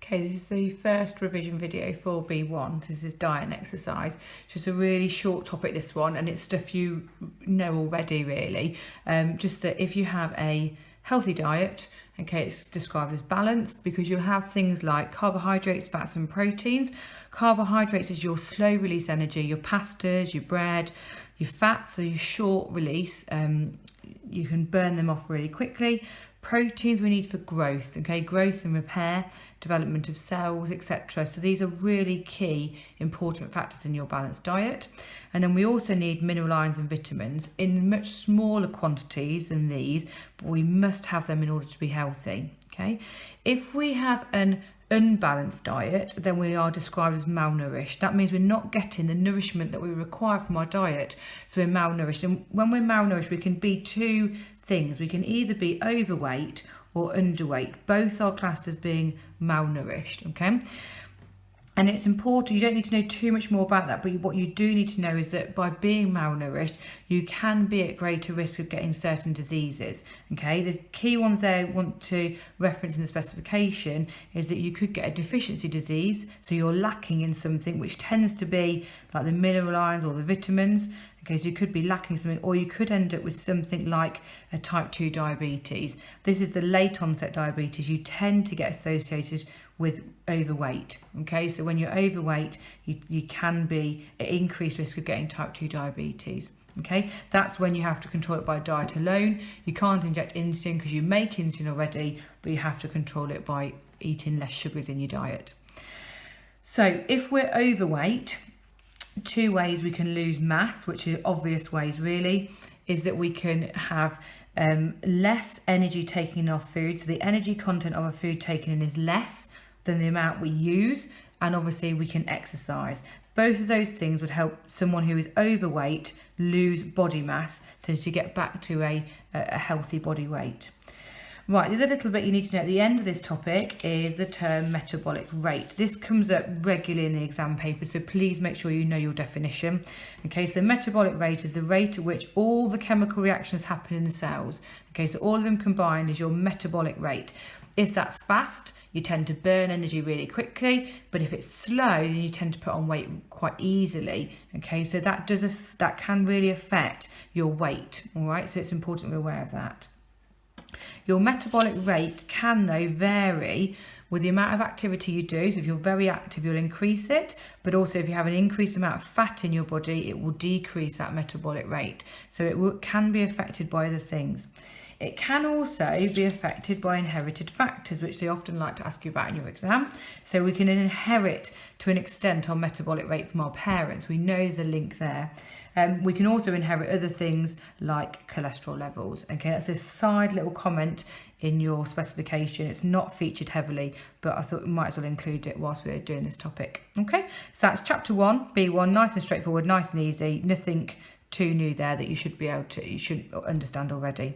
Okay, this is the first revision video for B1. This is diet and exercise. It's just a really short topic, this one, and it's stuff you know already, really. Just that if you have a healthy diet, okay, it's described as balanced because you'll have things like carbohydrates, fats and proteins. Carbohydrates is your slow release energy, your pastas, your bread. Your fats are your short release. You can burn them off really quickly. Proteins we need for growth, okay, growth and repair, development of cells, etc. So these are really key, important factors in your balanced diet. And then we also need mineral ions and vitamins in much smaller quantities than these, but we must have them in order to be healthy, okay. If we have an unbalanced diet, then we are described as malnourished. That means we're not getting the nourishment that we require from our diet, so we're malnourished. And when we're malnourished, we can be two things. We can either be overweight or underweight. Both are classed as being malnourished, okay? And it's important, you don't need to know too much more about that, but what you do need to know is that by being malnourished, you can be at greater risk of getting certain diseases, okay? The key ones there I want to reference in the specification is that you could get a deficiency disease, so you're lacking in something, which tends to be like the mineral ions or the vitamins, okay? So you could be lacking something, or you could end up with something like a type 2 diabetes. This is the late onset diabetes. You tend to get associated with overweight, okay? So when you're overweight, you can be at increased risk of getting type 2 diabetes, okay? That's when you have to control it by diet alone. You can't inject insulin because you make insulin already, but you have to control it by eating less sugars in your diet. So if we're overweight, two ways we can lose mass, which are obvious ways really, is that we can have less energy taken in our food. So the energy content of our food taken in is less than the amount we use, and obviously we can exercise. Both of those things would help someone who is overweight lose body mass, so to get back to a healthy body weight. Right, the other little bit you need to know at the end of this topic is the term metabolic rate. This comes up regularly in the exam paper, so please make sure you know your definition. Okay, so metabolic rate is the rate at which all the chemical reactions happen in the cells. Okay, so all of them combined is your metabolic rate. If that's fast, you tend to burn energy really quickly, but if it's slow, then you tend to put on weight quite easily. Okay, so that can really affect your weight. All right, so it's important we're aware of that. Your metabolic rate can, though, vary with the amount of activity you do. So if you're very active, you'll increase it, but also if you have an increased amount of fat in your body, it will decrease that metabolic rate. So it can be affected by other things. It can also be affected by inherited factors, which they often like to ask you about in your exam. So we can inherit, to an extent, our metabolic rate from our parents. We know there's a link there. We can also inherit other things like cholesterol levels. Okay, that's a side little comment in your specification. It's not featured heavily, but I thought we might as well include it whilst we're doing this topic. Okay, so that's chapter 1, B1, nice and straightforward, nice and easy. Nothing too new there that you should understand already.